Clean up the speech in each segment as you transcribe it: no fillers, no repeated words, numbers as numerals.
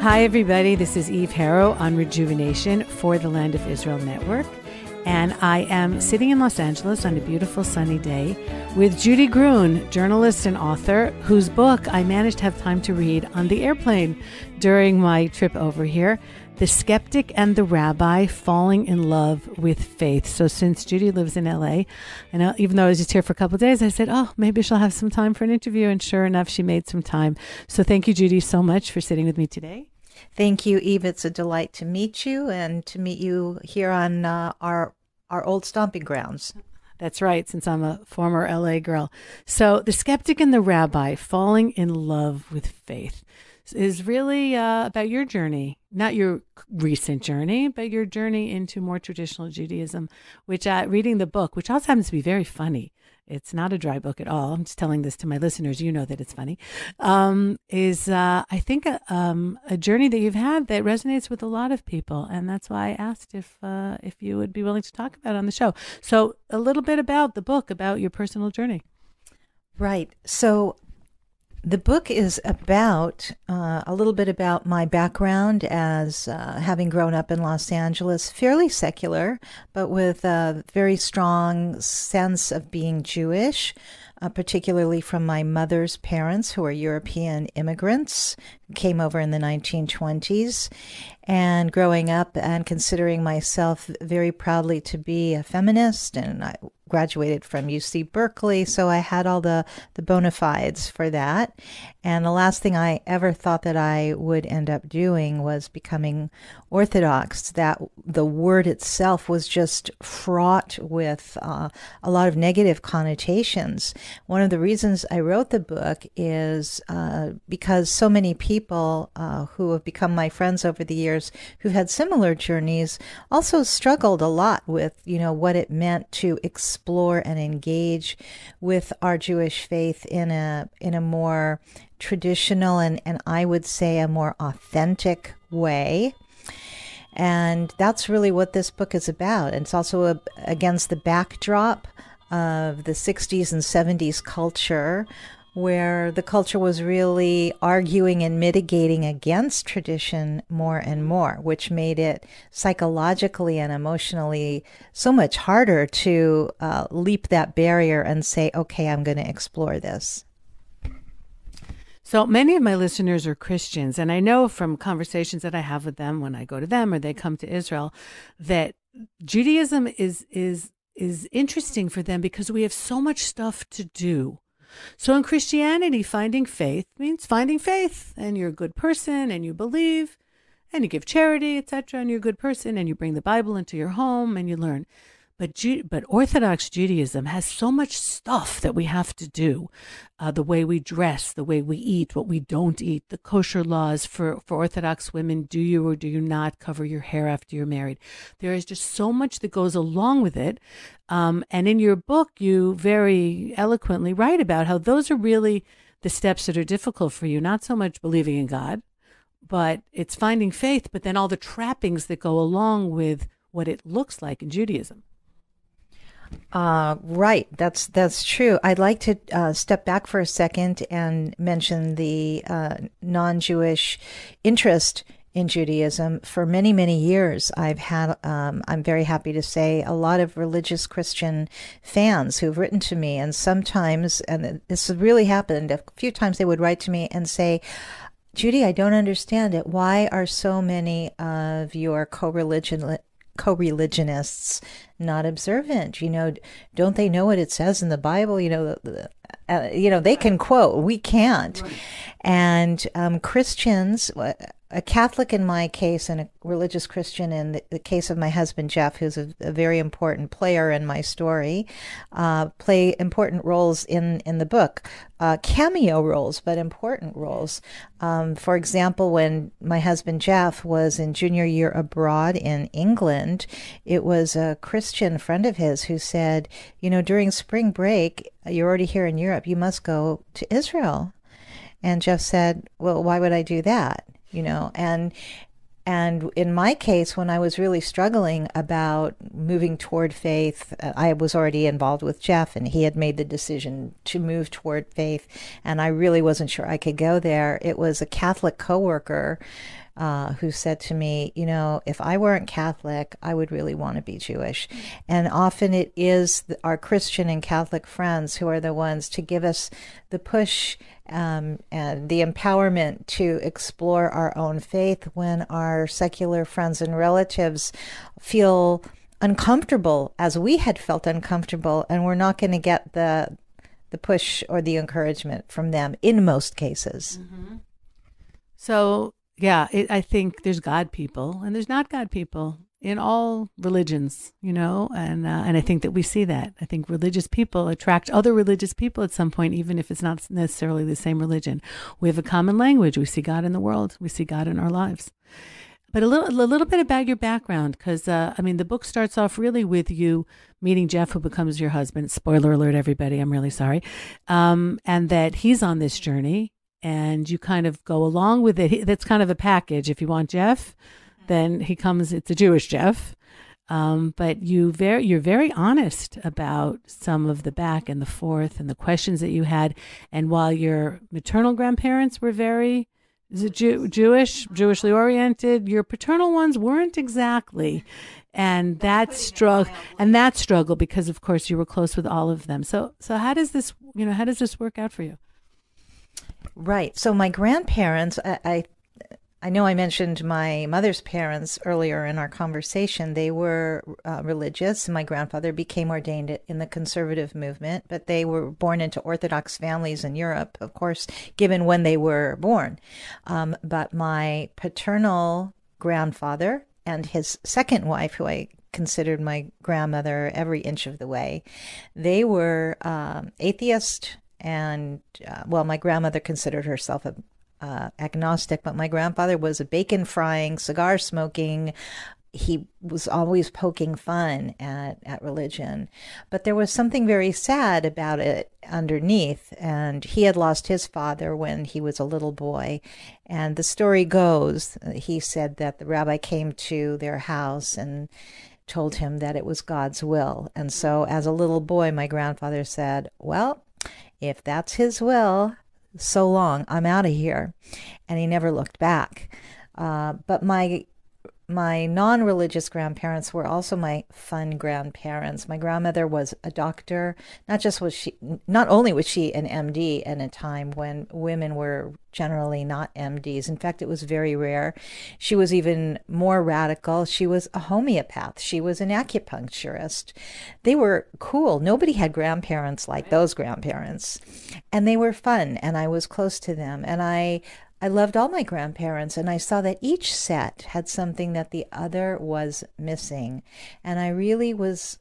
Hi, everybody. This is Eve Harrow on Rejuvenation for the Land of Israel Network. And I am sitting in Los Angeles on a beautiful sunny day with Judy Gruen, journalist and author, whose book I managed to have time to read on the airplane during my trip over here, The Skeptic and the Rabbi, Falling in Love with Faith. So since Judy lives in LA, and even though I was just here for a couple of days, I said, maybe she'll have some time for an interview. And sure enough, she made some time. So thank you, Judy, so much for sitting with me today. Thank you, Eve. It's a delight to meet you and to meet you here on our old stomping grounds. That's right, since I'm a former LA girl. So The Skeptic and the Rabbi, Falling in Love with Faith, is really about your journey, not your recent journey, but your journey into more traditional Judaism, which reading the book, which also happens to be very funny. It's not a dry book at all. I'm just telling this to my listeners. You know that it's funny. Is I think a journey that you've had that resonates with a lot of people, and that's why I asked if you would be willing to talk about it on the show. So a little bit about the book, about your personal journey. Right. So the book is about a little bit about my background as having grown up in Los Angeles, fairly secular, but with a very strong sense of being Jewish, particularly from my mother's parents, who are European immigrants, came over in the 1920s, and growing up and considering myself very proudly to be a feminist, and I graduated from UC Berkeley, so I had all the bona fides for that. And the last thing I ever thought that I would end up doing was becoming Orthodox. That the word itself was just fraught with a lot of negative connotations. One of the reasons I wrote the book is because so many people who have become my friends over the years who had similar journeys also struggled a lot with, what it meant to explore and engage with our Jewish faith in a more traditional and I would say a more authentic way. And that's really what this book is about. And it's also against the backdrop of the 60s and 70s culture, where the culture was really arguing and mitigating against tradition more and more, which made it psychologically and emotionally so much harder to leap that barrier and say, okay, I'm going to explore this. So many of my listeners are Christians, and I know from conversations that I have with them when I go to them or they come to Israel that Judaism is interesting for them because we have so much stuff to do. So in Christianity, finding faith means finding faith, and you're a good person, and you believe, and you give charity, etc., and you're a good person, and you bring the Bible into your home, and you learn. But Orthodox Judaism has so much stuff that we have to do. The way we dress, the way we eat, what we don't eat, the kosher laws for Orthodox women, do you or do you not cover your hair after you're married? There is just so much that goes along with it. And in your book, you very eloquently write about how those are really the steps that are difficult for you, not so much believing in God, but it's finding faith, but then all the trappings that go along with what it looks like in Judaism. Right. That's true. I'd like to step back for a second and mention the non-Jewish interest in Judaism. For many, many years, I've had, I'm very happy to say, a lot of religious Christian fans who've written to me, and sometimes, and this really happened, a few times they would write to me and say, Judy, I don't understand it. Why are so many of your co-religionists not observant? Don't they know what it says in the Bible? They can quote, we can't. Right. And Christians, a Catholic in my case and a religious Christian in the case of my husband, Jeff, who's a very important player in my story, play important roles in the book. Cameo roles, but important roles. For example, when my husband, Jeff, was in junior year abroad in England, it was a Christian friend of his who said, during spring break, you're already here in Europe, you must go to Israel. And Jeff said, well, why would I do that? And in my case, when I was really struggling about moving toward faith, I was already involved with Jeff, and he had made the decision to move toward faith, and I really wasn't sure I could go there. It was a Catholic coworker who said to me, if I weren't Catholic, I would really want to be Jewish. And often it is our Christian and Catholic friends who are the ones to give us the push and the empowerment to explore our own faith when our secular friends and relatives feel uncomfortable, as we had felt uncomfortable, and we're not going to get the push or the encouragement from them in most cases. Mm-hmm. So, yeah, I think there's God people and there's not God people in all religions, and I think that we see that. I think religious people attract other religious people at some point, even if it's not necessarily the same religion. We have a common language. We see God in the world. We see God in our lives. But a little bit about your background, because, the book starts off really with you meeting Jeff, who becomes your husband. Spoiler alert, everybody. I'm really sorry. And that he's on this journey, and you kind of go along with it. That's kind of a package. If you want Jeff, then it's a Jewish Jeff. But you're very honest about some of the back and the forth and the questions that you had. And while your maternal grandparents were very Jewishly oriented, your paternal ones weren't exactly. And that struggle, because of course you were close with all of them. So how does this work out for you? Right. So my grandparents, I know I mentioned my mother's parents earlier in our conversation. They were religious. My grandfather became ordained in the conservative movement, but they were born into Orthodox families in Europe, of course, given when they were born. But my paternal grandfather and his second wife, who I considered my grandmother every inch of the way, they were atheist. And, my grandmother considered herself agnostic, but my grandfather was a bacon frying, cigar smoking. He was always poking fun at religion. But there was something very sad about it underneath. And he had lost his father when he was a little boy. And the story goes, he said that the rabbi came to their house and told him that it was God's will. And so as a little boy, my grandfather said, well, if that's his will, so long, I'm out of here. And he never looked back. But my non-religious grandparents were also my fun grandparents. My grandmother was a doctor. Not only was she an MD in a time when women were generally not MDs. In fact, it was very rare. She was even more radical. She was a homeopath. She was an acupuncturist. They were cool. Nobody had grandparents like those grandparents. And they were fun, and I was close to them. And I loved all my grandparents, and I saw that each set had something that the other was missing. And I really was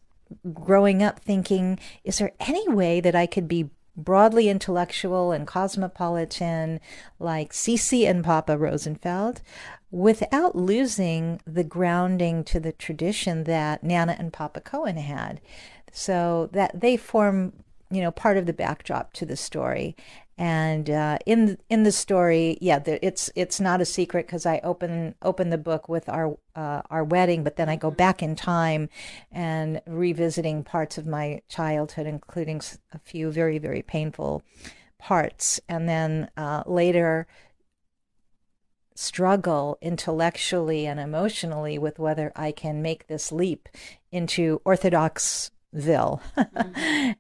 growing up thinking, is there any way that I could be broadly intellectual and cosmopolitan like Cece and Papa Rosenfeld without losing the grounding to the tradition that Nana and Papa Cohen had? So that they form, part of the backdrop to the story. And in the story, it's not a secret because I open the book with our wedding, but then I go back in time and revisiting parts of my childhood, including a few very, very painful parts, and then later struggle intellectually and emotionally with whether I can make this leap into Orthodox Ville.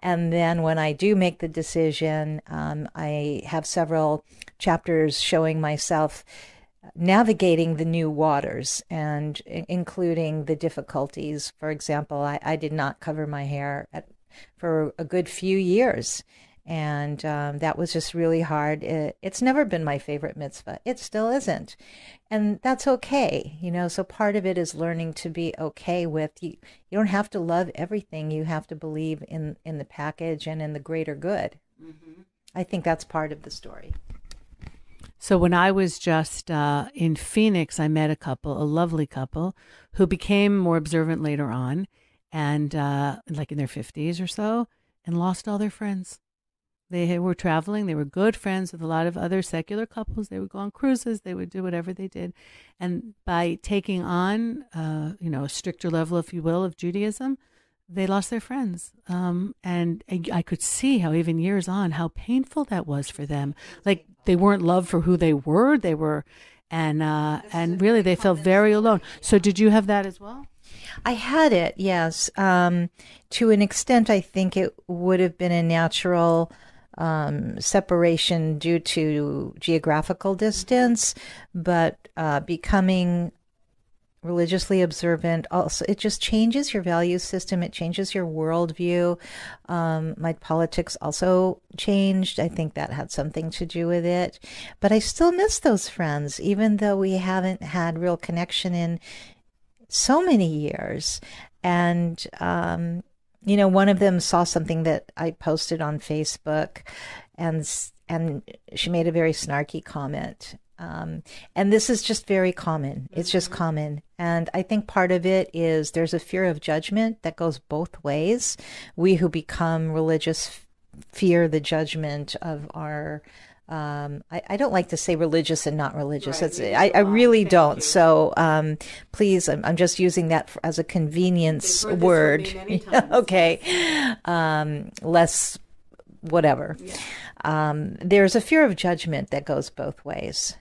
And then when I do make the decision, I have several chapters showing myself navigating the new waters and including the difficulties. For example, I did not cover my hair for a good few years. And that was just really hard. It's never been my favorite mitzvah. It still isn't. And that's okay. So part of it is learning to be okay with, you don't have to love everything. You have to believe in the package and in the greater good. Mm-hmm. I think that's part of the story. So when I was just in Phoenix, I met a lovely couple who became more observant later on, and like in their 50s or so, and lost all their friends. They were traveling. They were good friends with a lot of other secular couples. They would go on cruises. They would do whatever they did. And by taking on, a stricter level, if you will, of Judaism, they lost their friends. And I could see how even years on, how painful that was for them. Like they weren't loved for who they were. and really they felt very alone. So did you have that as well? I had it, yes. To an extent, I think it would have been a natural separation due to geographical distance, but becoming religiously observant, also, it just changes your value system. It changes your worldview. My politics also changed. I think that had something to do with it. But I still miss those friends, even though we haven't had real connection in so many years. And, one of them saw something that I posted on Facebook, and she made a very snarky comment. And this is just very common. It's just common. And I think part of it is there's a fear of judgment that goes both ways. We who become religious fear the judgment of our I don't like to say religious and not religious. Right. I really don't. So please, I'm just using that as a convenience word. Okay. Less whatever. Yeah. There's a fear of judgment that goes both ways.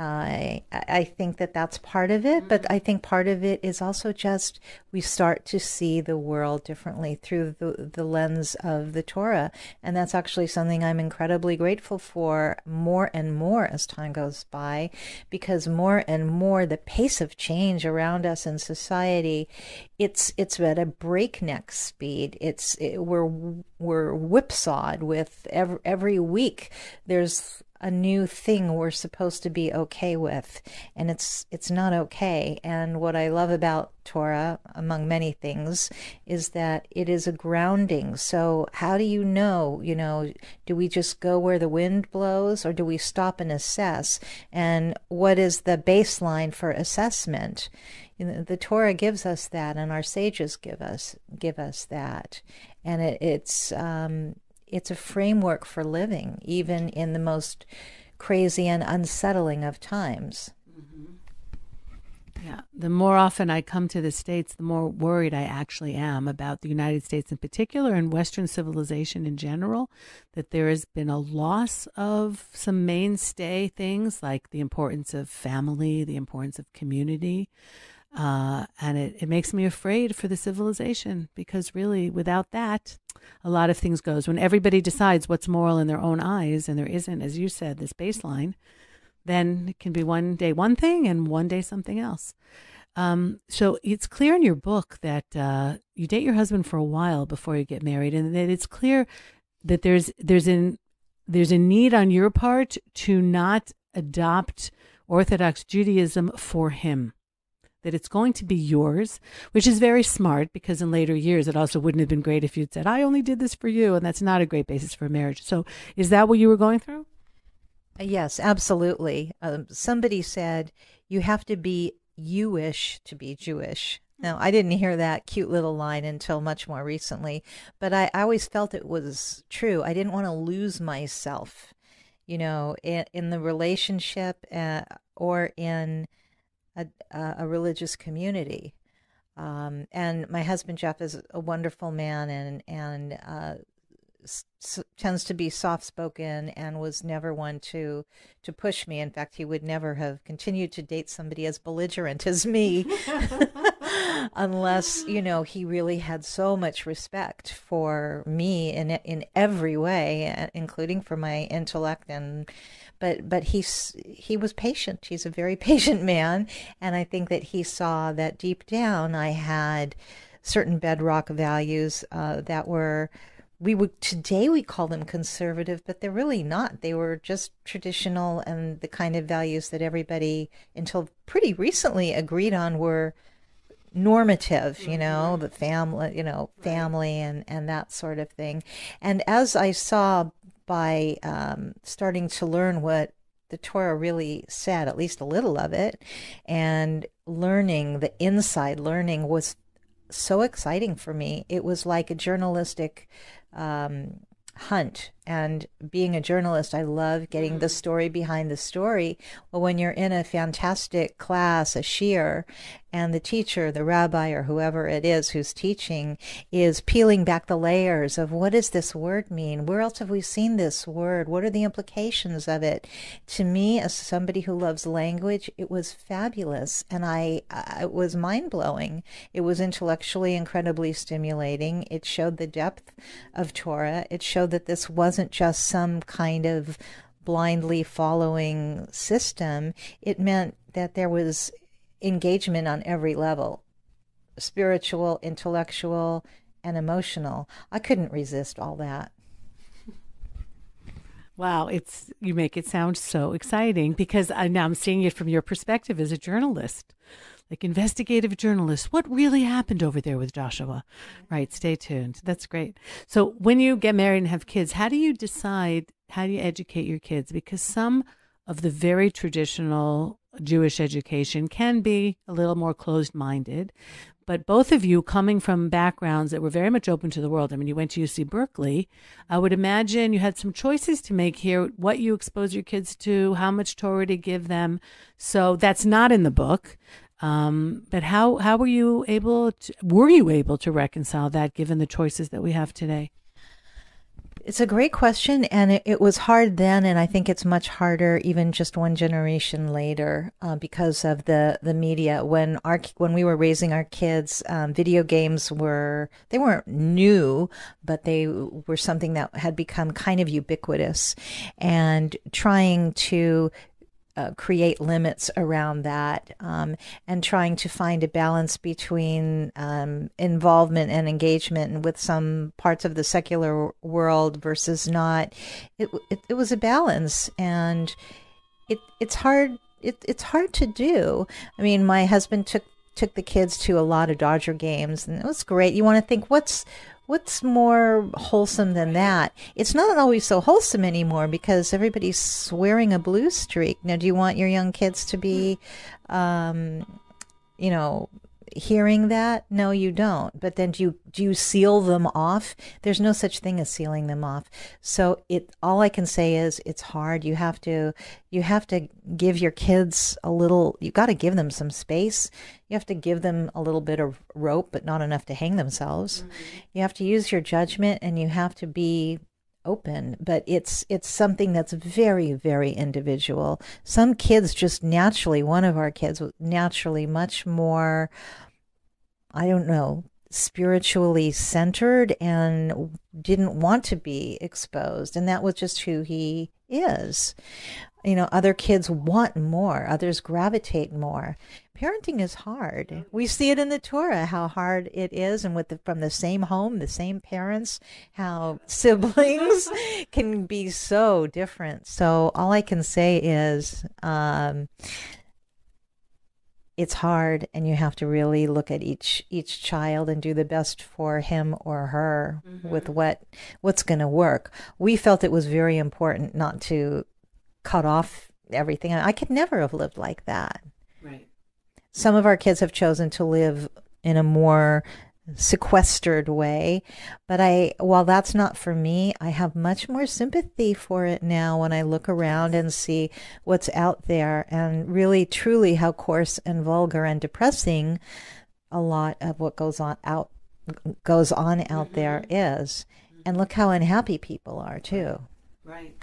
I think that that's part of it, but I think part of it is also just we start to see the world differently through the lens of the Torah. And that's actually something I'm incredibly grateful for more and more as time goes by, because more and more the pace of change around us in society, it's at a breakneck speed. We're whipsawed with every week. There's a new thing we're supposed to be okay with, and it's not okay. And what I love about Torah, among many things, is that it is a grounding. So how do you know, do we just go where the wind blows, or do we stop and assess? And what is the baseline for assessment? The Torah gives us that, and our sages give us that. And it's a framework for living, even in the most crazy and unsettling of times. Mm-hmm. Yeah. The more often I come to the States, the more worried I actually am about the United States in particular and Western civilization in general, that there has been a loss of some mainstay things like the importance of family, the importance of community. And it makes me afraid for the civilization, because really without that, a lot of things goes. When everybody decides what's moral in their own eyes, and there isn't, as you said, this baseline, then it can be one day one thing and one day something else. So it's clear in your book that you date your husband for a while before you get married, and that it's clear that there's a need on your part to not adopt Orthodox Judaism for him. That it's going to be yours, which is very smart, because in later years it also wouldn't have been great if you'd said, I only did this for you, and that's not a great basis for a marriage. So is that what you were going through? Yes, absolutely. Somebody said, you have to be you-ish to be Jewish. Now, I didn't hear that cute little line until much more recently, but I always felt it was true. I didn't want to lose myself, in the relationship or in a religious community. And my husband, Jeff, is a wonderful man and tends to be soft-spoken and was never one to push me. In fact, he would never have continued to date somebody as belligerent as me unless, he really had so much respect for me in every way, including for my intellect But he was patient. He's a very patient man, and I think that he saw that deep down I had certain bedrock values that were, today we call them conservative, but they're really not. They were just traditional, and the kind of values that everybody until pretty recently agreed on were normative, the family and that sort of thing. And as I saw by starting to learn what the Torah really said, at least a little of it, and learning, the inside learning was so exciting for me. It was like a journalistic hunt And being a journalist, I love getting the story behind the story. Well, when you're in a fantastic class, a shiur, and the teacher, the rabbi, or whoever it is who's teaching, is peeling back the layers of what does this word mean? Where else have we seen this word? What are the implications of it? To me, as somebody who loves language, it was fabulous, and it was mind-blowing. It was intellectually incredibly stimulating. It showed the depth of Torah. It showed that this wasn't just some kind of blindly following system. It meant that there was engagement on every level, spiritual, intellectual, and emotional. I couldn't resist all that. Wow, you make it sound so exciting, because now I'm seeing it from your perspective as a journalist, like investigative journalist. What really happened over there with Joshua? Right, stay tuned. That's great. So when you get married and have kids, how do you educate your kids? Because some of the very traditional Jewish education can be a little more closed-minded, but both of you coming from backgrounds that were very much open to the world. I mean, you went to UC Berkeley. I would imagine you had some choices to make here, what you expose your kids to, how much Torah to give them. So that's not in the book. But how were you able to reconcile that given the choices that we have today? It's a great question, and it was hard then, and I think it's much harder even just one generation later because of the media. When we were raising our kids, video games weren't new, but they were something that had become kind of ubiquitous, and trying to create limits around that, and trying to find a balance between involvement and engagement and with some parts of the secular world versus not. It was a balance, and it's hard. It's hard to do. I mean, my husband took the kids to a lot of Dodger games, and it was great. You want to think, what's more wholesome than that? It's not always so wholesome anymore because everybody's swearing a blue streak. Now, do you want your young kids to be, hearing that? No, you don't. But then do you seal them off? There's no such thing as sealing them off. So all I can say is it's hard. You have to give your kids you got to give them some space. You have to give them a little bit of rope, but not enough to hang themselves. Mm-hmm. You have to use your judgment, and you have to be open, but it's something that's very, very individual. Some kids just naturally, one of our kids was naturally much more, I don't know, spiritually centered and didn't want to be exposed, and that was just who he is. Other kids want more, others gravitate more. Parenting is hard. We see it in the Torah, how hard it is, and from the same home, the same parents, how siblings can be so different. So all I can say is it's hard, and you have to really look at each child and do the best for him or her with what's going to work. We felt it was very important not to cut off everything. I could never have lived like that. Right. Some of our kids have chosen to live in a more sequestered way, but while that's not for me, I have much more sympathy for it now when I look around and see what's out there, and really truly how coarse and vulgar and depressing a lot of what goes on out there is. And look how unhappy people are too. Right.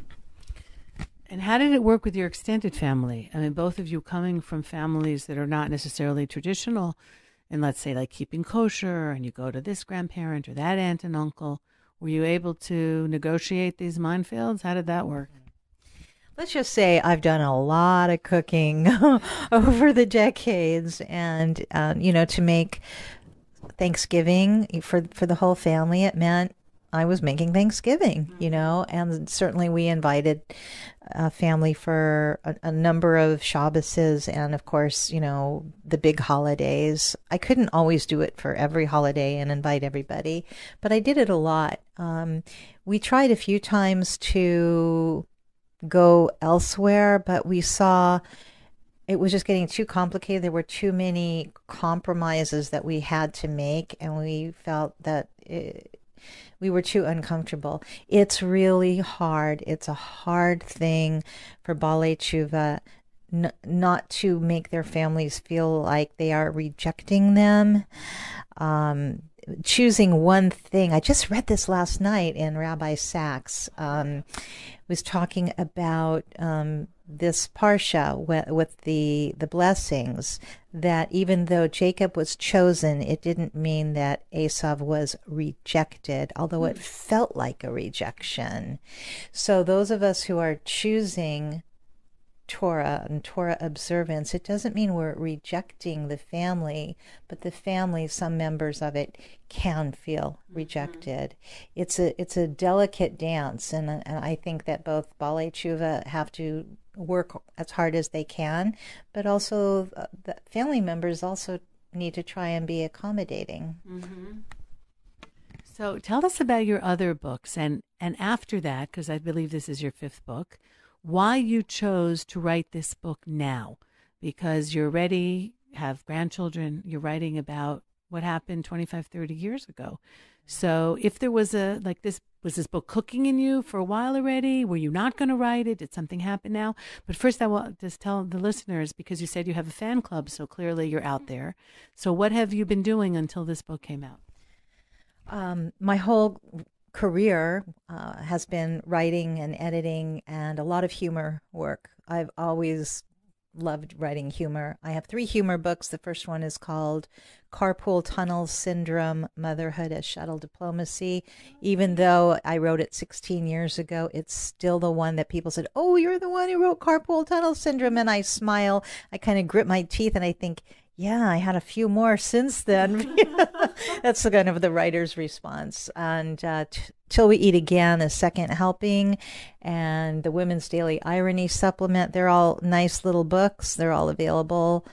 And how did it work with your extended family? I mean, both of you coming from families that are not necessarily traditional, and let's say like keeping kosher, and you go to this grandparent or that aunt and uncle. Were you able to negotiate these minefields? How did that work? Let's just say I've done a lot of cooking over the decades, and to make Thanksgiving for the whole family, it meant I was making Thanksgiving, and certainly we invited family for a number of Shabbases, and of course, the big holidays. I couldn't always do it for every holiday and invite everybody, but I did it a lot. We tried a few times to go elsewhere, but we saw it was just getting too complicated. There were too many compromises that we had to make, and we felt that We were too uncomfortable. It's really hard. It's a hard thing for Balei Tshuva not to make their families feel like they are rejecting them. Choosing one thing. I just read this last night in Rabbi Sachs. Was talking about this parsha with the blessings, that even though Jacob was chosen, it didn't mean that Esau was rejected, although it felt like a rejection. So those of us who are choosing Torah and Torah observance, it doesn't mean we're rejecting the family, but the family, some members of it, can feel rejected. It's a delicate dance, and I think that both Balei Tshuva have to work as hard as they can, but also the family members also need to try and be accommodating. So tell us about your other books, and after that, because I believe this is your 5th book, why you chose to write this book now, because you're ready, have grandchildren, you're writing about what happened 25, 30 years ago. So if there was was this book cooking in you for a while already? Were you not going to write it? Did something happen now? But first I want to tell the listeners, because you said you have a fan club, so clearly you're out there. So what have you been doing until this book came out? My whole career has been writing and editing and a lot of humor work. I've always loved writing humor. I have 3 humor books. The first one is called Carpool Tunnel Syndrome, Motherhood as Shuttle Diplomacy. Even though I wrote it 16 years ago, it's still the one that people said, oh, you're the one who wrote Carpool Tunnel Syndrome. And I smile, I kind of grit my teeth, and I think, yeah, I had a few more since then. That's the kind of the writer's response. And Till We Eat Again, a second helping, and the Women's Daily Irony Supplement. They're all nice little books. They're all available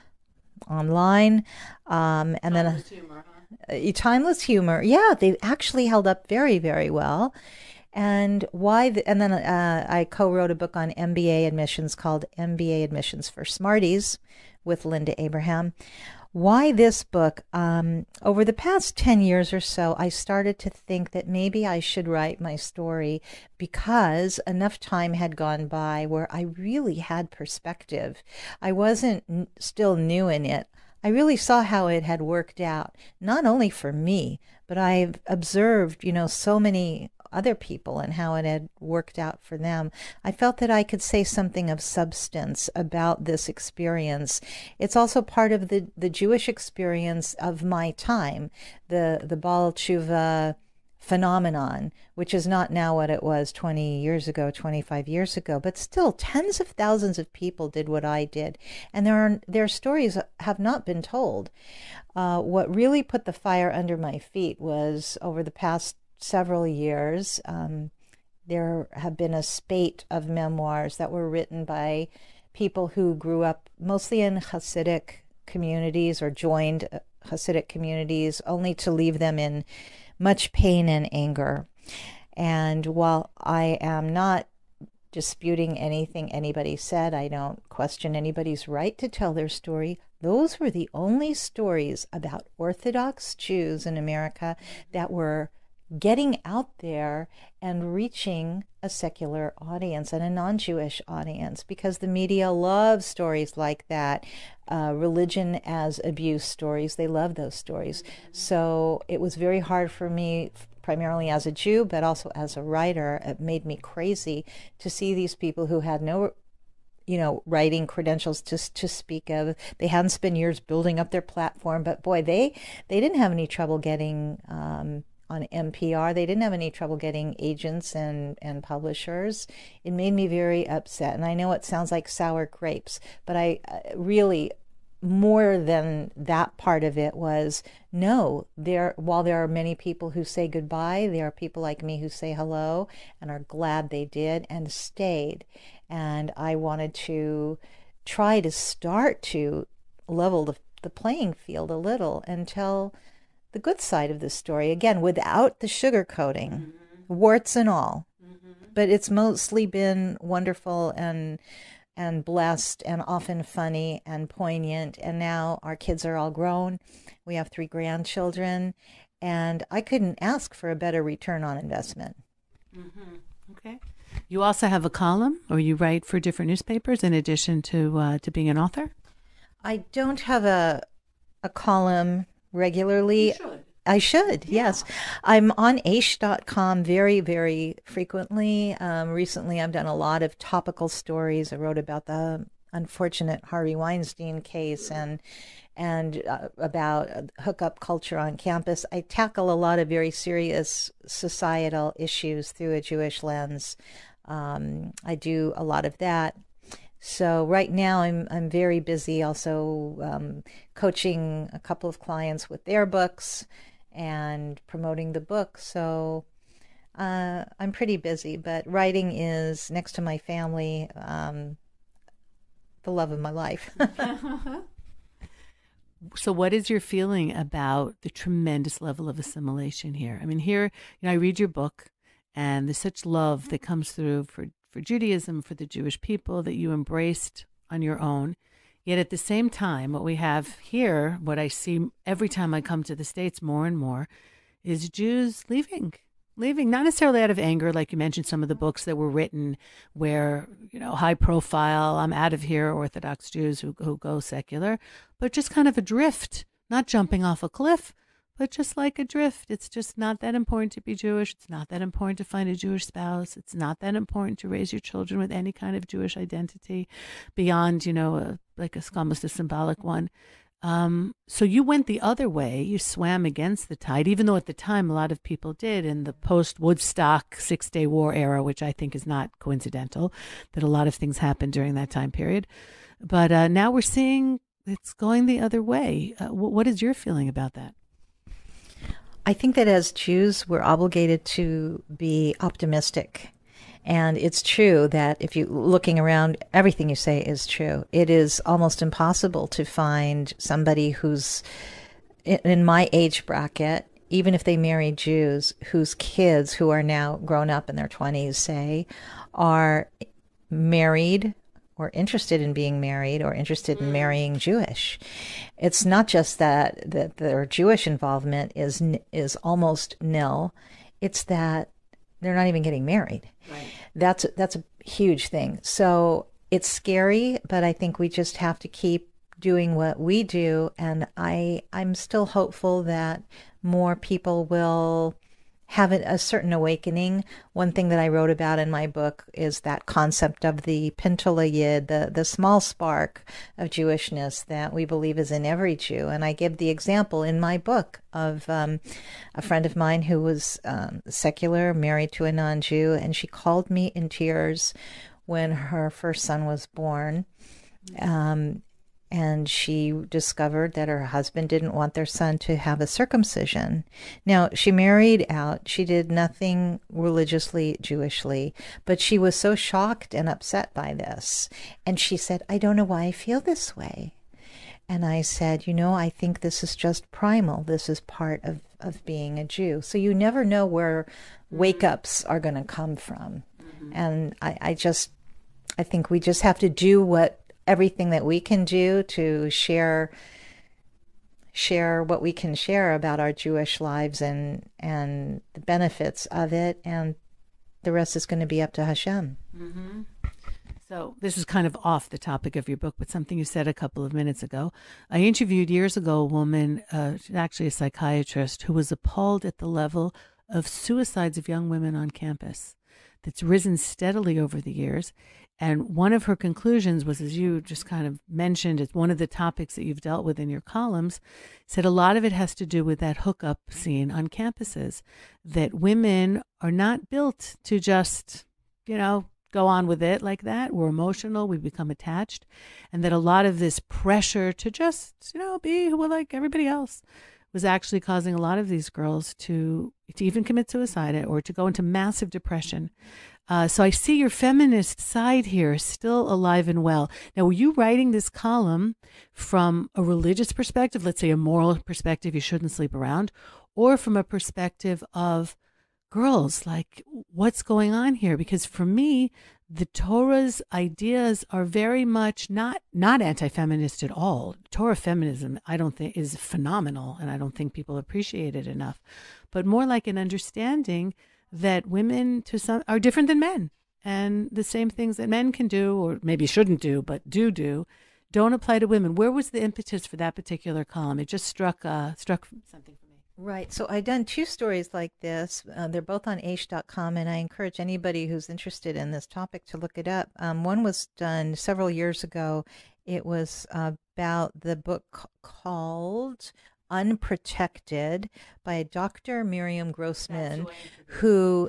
online. And Timeless humor, huh? Timeless humor. Yeah, they've actually held up very, very well. And then I co-wrote a book on MBA admissions called MBA Admissions for Smarties with Linda Abraham. Why this book? Over the past 10 years or so, I started to think that maybe I should write my story, because enough time had gone by where I really had perspective. I wasn't still new in it. I really saw how it had worked out, not only for me, but I've observed, so many other people and how it had worked out for them. I felt that I could say something of substance about this experience. It's also part of the Jewish experience of my time, the Baal Tshuva phenomenon, which is not now what it was 20 years ago, 25 years ago, but still tens of thousands of people did what I did. And their stories have not been told. What really put the fire under my feet was, over the past several years, there have been a spate of memoirs that were written by people who grew up mostly in Hasidic communities or joined Hasidic communities, only to leave them in much pain and anger. And while I am not disputing anything anybody said, I don't question anybody's right to tell their story, those were the only stories about Orthodox Jews in America that were getting out there and reaching a secular audience and a non-Jewish audience, because the media loves stories like that, religion as abuse stories. They love those stories. So it was very hard for me, primarily as a Jew, but also as a writer. It made me crazy to see these people who had no writing credentials to speak of. They hadn't spent years building up their platform, but boy, they didn't have any trouble getting on NPR. They didn't have any trouble getting agents and publishers. It made me very upset. And I know it sounds like sour grapes, but I really, more than that part of it was, no, while there are many people who say goodbye, there are people like me who say hello and are glad they did and stayed. And I wanted to try to start to level the playing field a little and tell the good side of the story, again, without the sugarcoating, warts and all. But it's mostly been wonderful and blessed and often funny and poignant. And now our kids are all grown. We have 3 grandchildren. and I couldn't ask for a better return on investment. Mm-hmm. Okay. You also have a column, or you write for different newspapers in addition to being an author? I don't have a column regularly. You should. I should, yes. I'm on aish.com very, very frequently. Recently, I've done a lot of topical stories. I wrote about the unfortunate Harvey Weinstein case and about hookup culture on campus. I tackle a lot of very serious societal issues through a Jewish lens. I do a lot of that. So right now I'm very busy also coaching a couple of clients with their books and promoting the book. So I'm pretty busy, but writing is, next to my family, the love of my life. So what is your feeling about the tremendous level of assimilation here? I mean, here, I read your book, and there's such love that comes through for Judaism, for the Jewish people, that you embraced on your own. Yet at the same time, what we have here, what I see every time I come to the States more and more, is Jews leaving, not necessarily out of anger, like you mentioned, some of the books that were written where, high profile, I'm out of here, Orthodox Jews who go secular, but just kind of adrift, not jumping off a cliff, but just like adrift. It's just not that important to be Jewish. It's not that important to find a Jewish spouse. It's not that important to raise your children with any kind of Jewish identity beyond, almost a symbolic one. So you went the other way. You swam against the tide, even though at the time a lot of people did in the post-Woodstock 6-Day War era, which I think is not coincidental, that a lot of things happened during that time period. But now we're seeing it's going the other way. What is your feeling about that? I think that as Jews, we're obligated to be optimistic. And it's true that if you looking around, everything you say is true. It is almost impossible to find somebody who's in my age bracket, even if they marry Jews, whose kids who are now grown up in their 20s, say, are married or interested in being married or interested in marrying Jewish. It's not just that their Jewish involvement is almost nil. It's that they're not even getting married. Right. That's a huge thing. So it's scary, but I think we just have to keep doing what we do. And I'm still hopeful that more people will have a certain awakening. One thing that I wrote about in my book is that concept of the Pintele Yid, the small spark of Jewishness that we believe is in every Jew. And I give the example in my book of a friend of mine who was secular, married to a non-Jew, and she called me in tears when her first son was born. And she discovered that her husband didn't want their son to have a circumcision. Now, she married out. She did nothing religiously, Jewishly, but she was so shocked and upset by this. And she said, I don't know why I feel this way. And I said, I think this is just primal. This is part of being a Jew. So you never know where wake-ups are going to come from. Mm-hmm. And I think we just have to do everything that we can do to share what we can share about our Jewish lives and the benefits of it, and the rest is going to be up to Hashem. Mm-hmm. So this is kind of off the topic of your book, but something you said a couple of minutes ago. I interviewed years ago a woman, she's actually a psychiatrist, who was appalled at the level of suicides of young women on campus that's risen steadily over the years. And one of her conclusions was, as you just kind of mentioned, it's one of the topics that you've dealt with in your columns, said a lot of it has to do with that hookup scene on campuses, that women are not built to just, go on with it like that. We're emotional, we become attached, and that a lot of this pressure to just, be like everybody else was actually causing a lot of these girls to even commit suicide or to go into massive depression. So I see your feminist side here still alive and well. Now, were you writing this column from a religious perspective, let's say a moral perspective, you shouldn't sleep around, or from a perspective of girls, like what's going on here? Because for me, the Torah's ideas are very much not anti-feminist at all. Torah feminism, I don't think, is phenomenal, and I don't think people appreciate it enough, but more like an understanding that women are different than men, and the same things that men can do, or maybe shouldn't do, but do, don't apply to women. Where was the impetus for that particular column? It just struck something for me. Right. So I've done two stories like this. They're both on aish.com, and I encourage anybody who's interested in this topic to look it up. One was done several years ago. It was about the book called Unprotected by Dr. Miriam Grossman, who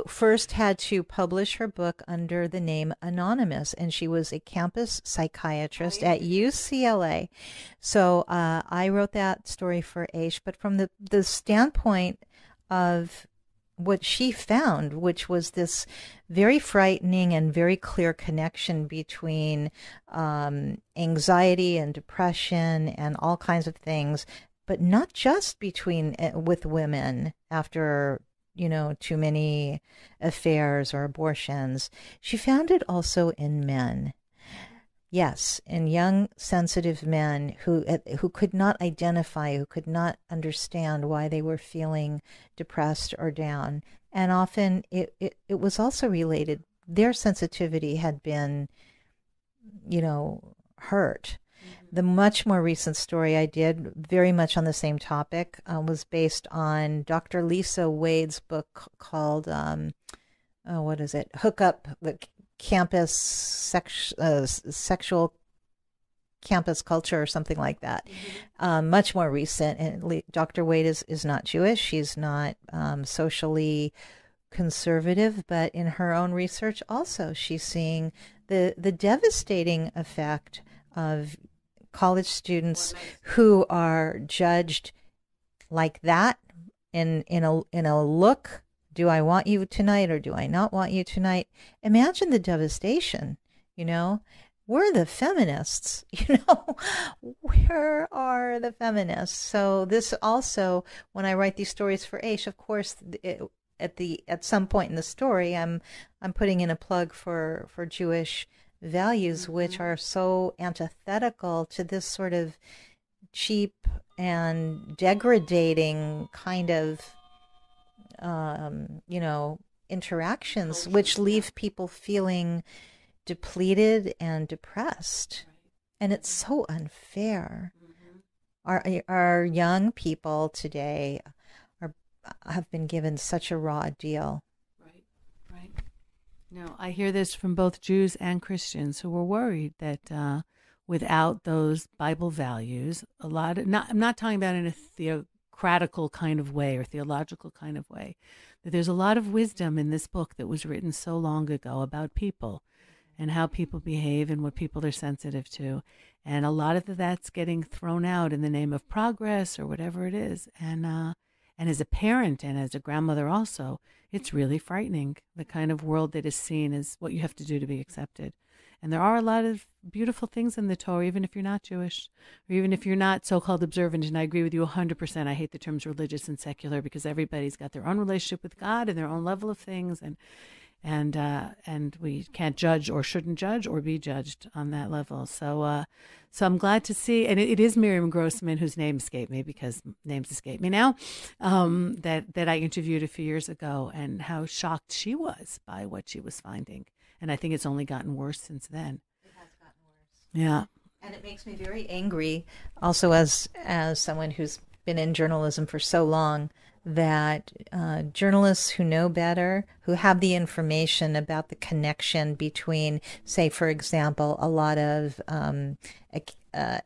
first had to publish her book under the name Anonymous, and she was a campus psychiatrist at UCLA. So I wrote that story for Aish, but from the standpoint of what she found, which was this very frightening and very clear connection between anxiety and depression and all kinds of things, but not just with women after, too many affairs or abortions. She found it also in men. Yes, in young, sensitive men who could not identify, who could not understand why they were feeling depressed or down. And often it was also related, their sensitivity had been, hurt. Mm-hmm. The much more recent story I did, very much on the same topic, was based on Dr. Lisa Wade's book called, Hook Up, the Campus Sexual Campus Culture or something like that. Mm-hmm. Much more recent. And Dr. Wade is not Jewish. She's not socially conservative, but in her own research also she's seeing the devastating effect of college students who are judged like that in a look. Do I want you tonight or do I not want you tonight? Imagine the devastation, We're the feminists, Where are the feminists? So this also, when I write these stories for Aish, of course, at some point in the story, I'm putting in a plug for Jewish values, mm-hmm. which are so antithetical to this sort of cheap and degrading kind of interactions, which leave people feeling depleted and depressed. Right. And it's so unfair. Mm-hmm. Our young people today have been given such a raw deal. Right. No, I hear this from both Jews and Christians who were worried that without those Bible values, I'm not talking about in a theocratical kind of way or theological kind of way, that there's a lot of wisdom in this book that was written so long ago about people and how people behave and what people are sensitive to. And a lot of that's getting thrown out in the name of progress or whatever it is. And as a parent and as a grandmother also, it's really frightening, the kind of world that is seen as what you have to do to be accepted. And there are a lot of beautiful things in the Torah, even if you're not Jewish, or even if you're not so-called observant. And I agree with you 100%. I hate the terms religious and secular because everybody's got their own relationship with God and their own level of things. And we can't judge or shouldn't judge or be judged on that level. So I'm glad to see, and it is Miriam Grossman, whose name escaped me because names escape me now, that I interviewed a few years ago, and how shocked she was by what she was finding. And I think it's only gotten worse since then. It has gotten worse. Yeah. And it makes me very angry also as someone who's been in journalism for so long, that journalists who know better, who have the information about the connection between, say, for example, a lot of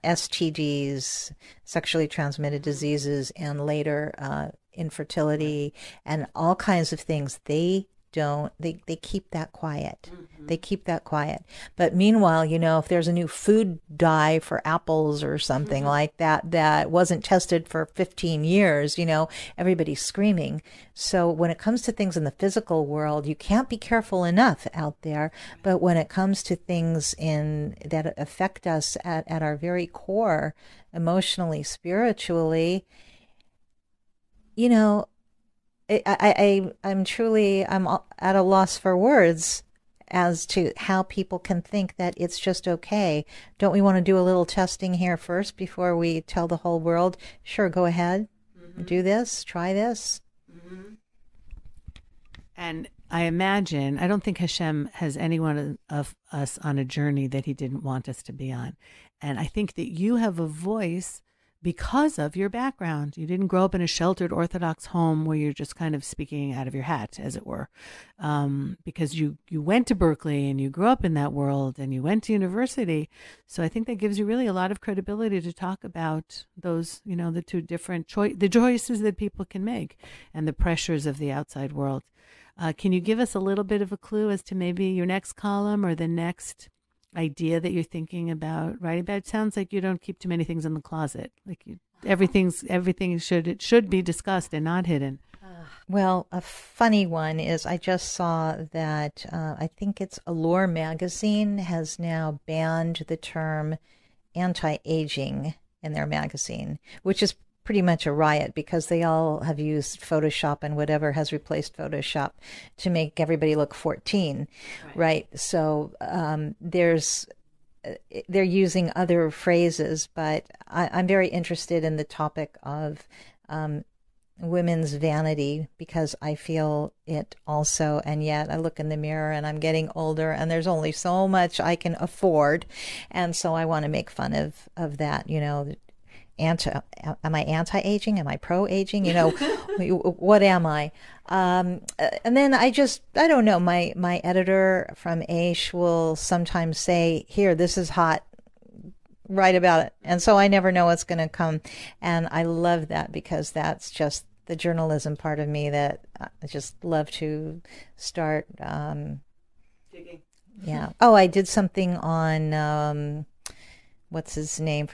STDs, sexually transmitted diseases, and later infertility and all kinds of things, they keep that quiet. Mm-hmm. They keep that quiet. But meanwhile, if there's a new food dye for apples or something mm-hmm. like that wasn't tested for 15 years, everybody's screaming. So when it comes to things in the physical world, you can't be careful enough out there. But when it comes to things that affect us at our very core, emotionally, spiritually, I'm at a loss for words as to how people can think that it's just okay. Don't we want to do a little testing here first before we tell the whole world, sure, go ahead, do this, try this? And I imagine, I don't think Hashem has any one of us on a journey that he didn't want us to be on. And I think that you have a voice because of your background. You didn't grow up in a sheltered Orthodox home where you're just kind of speaking out of your hat, as it were, because you went to Berkeley and you grew up in that world and you went to university. So I think that gives you really a lot of credibility to talk about those, the two different the choices that people can make and the pressures of the outside world. Can you give us a little bit of a clue as to maybe your next column or the next idea that you're thinking about writing about? It sounds like you don't keep too many things in the closet. Like everything should be discussed and not hidden. Well, a funny one is I just saw that I think it's Allure magazine has now banned the term anti-aging in their magazine, which is pretty much a riot because they all have used Photoshop and whatever has replaced Photoshop to make everybody look 14, right? So they're using other phrases, but I'm very interested in the topic of women's vanity because I feel it also, and yet I look in the mirror and I'm getting older and there's only so much I can afford, and so I want to make fun of that, am I anti-aging? Am I pro-aging? What am I? And then I don't know. My editor from Aish will sometimes say, here, this is hot, write about it. And so I never know what's going to come. And I love that because that's just the journalism part of me that I just love to start. Digging. Yeah. Oh, I did something on... what's his name,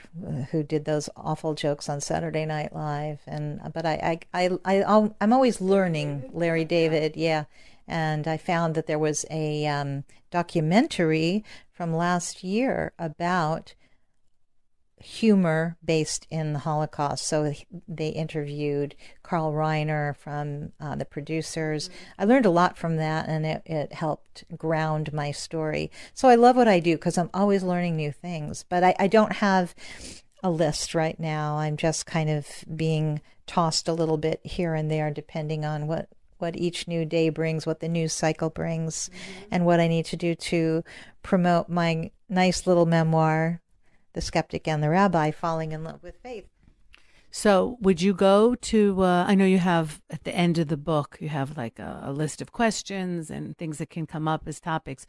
who did those awful jokes on Saturday Night Live, but I'm always learning. Larry David, yeah, and I found that there was a documentary from last year about humor based in the Holocaust. So they interviewed Carl Reiner from the producers. I learned a lot from that, and it helped ground my story. So I love what I do because I'm always learning new things. But I don't have a list right now. I'm just kind of being tossed a little bit here and there depending on what each new day brings, what the news cycle brings, and what I need to do to promote my nice little memoir, The Skeptic and the Rabbi, Falling in Love with Faith. So would you go to, I know you have at the end of the book, you have like a list of questions and things that can come up as topics.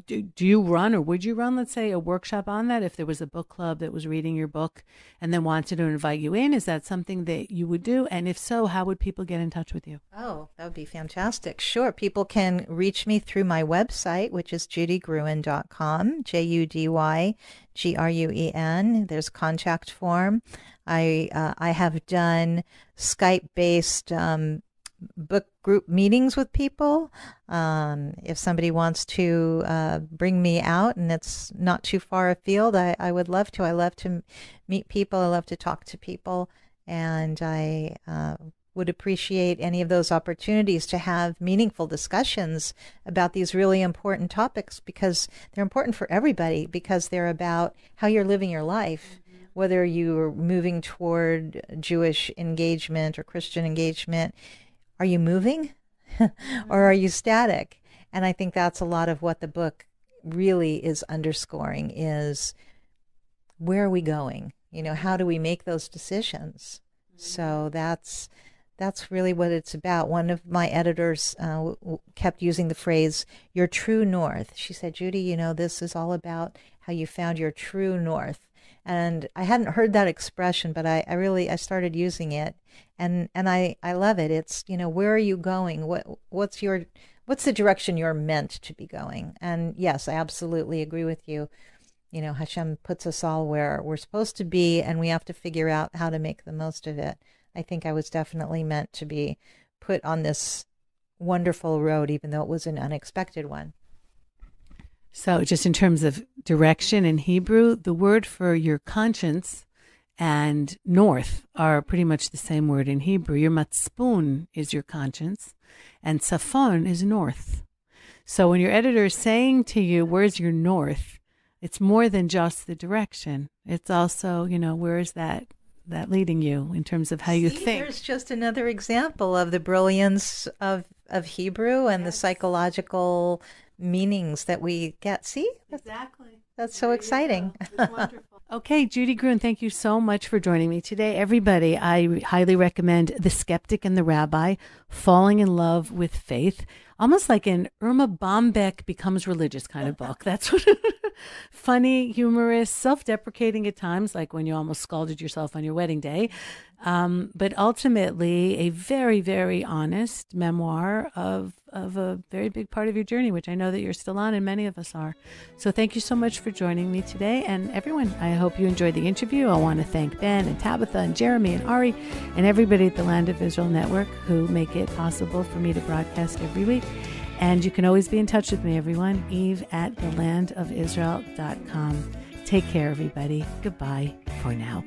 Do you run, or would you run, let's say, a workshop on that if there was a book club that was reading your book and then wanted to invite you in? Is that something that you would do? And if so, how would people get in touch with you? Oh, that would be fantastic. Sure. People can reach me through my website, which is judygruen.com, JUDYGRUEN. There's a contact form. I have done Skype-based book group meetings with people. If somebody wants to bring me out and it's not too far afield, I would love to. I love to meet people. I love to talk to people. And I would appreciate any of those opportunities to have meaningful discussions about these really important topics, because they're important for everybody, because they're about how you're living your life. Whether you're moving toward Jewish engagement or Christian engagement, are you moving or are you static? And I think that's a lot of what the book really is underscoring is, where are we going? How do we make those decisions? So that's really what it's about. One of my editors kept using the phrase, your true north. She said, Judy, this is all about how you found your true north. And I hadn't heard that expression, but I started using it, and I love it. It's, where are you going? What's the direction you're meant to be going? And yes, I absolutely agree with you. Hashem puts us all where we're supposed to be, and we have to figure out how to make the most of it. I think I was definitely meant to be put on this wonderful road, even though it was an unexpected one. So just in terms of direction in Hebrew, the word for your conscience and north are pretty much the same word in Hebrew. Your matzpun is your conscience, and safon is north. So when your editor is saying to you, where's your north? It's more than just the direction. It's also, where is that leading you in terms of how you think? There's just another example of the brilliance of Hebrew and the psychological meanings that we get. See? Exactly. That's so exciting. It's wonderful. Okay, Judy Gruen, thank you so much for joining me today. Everybody, I highly recommend The Skeptic and the Rabbi, Falling in Love with Faith. Almost like an Irma Bombeck becomes religious kind of book. That's what funny, humorous, self-deprecating at times, like when you almost scalded yourself on your wedding day. But ultimately, a very, very honest memoir of a very big part of your journey, which I know that you're still on, and many of us are. So thank you so much for joining me today. And everyone, I hope you enjoyed the interview. I want to thank Ben and Tabitha and Jeremy and Ari and everybody at the Land of Israel Network who make it possible for me to broadcast every week. And you can always be in touch with me, everyone. Eve@thelandofisrael.com. Take care, everybody. Goodbye for now.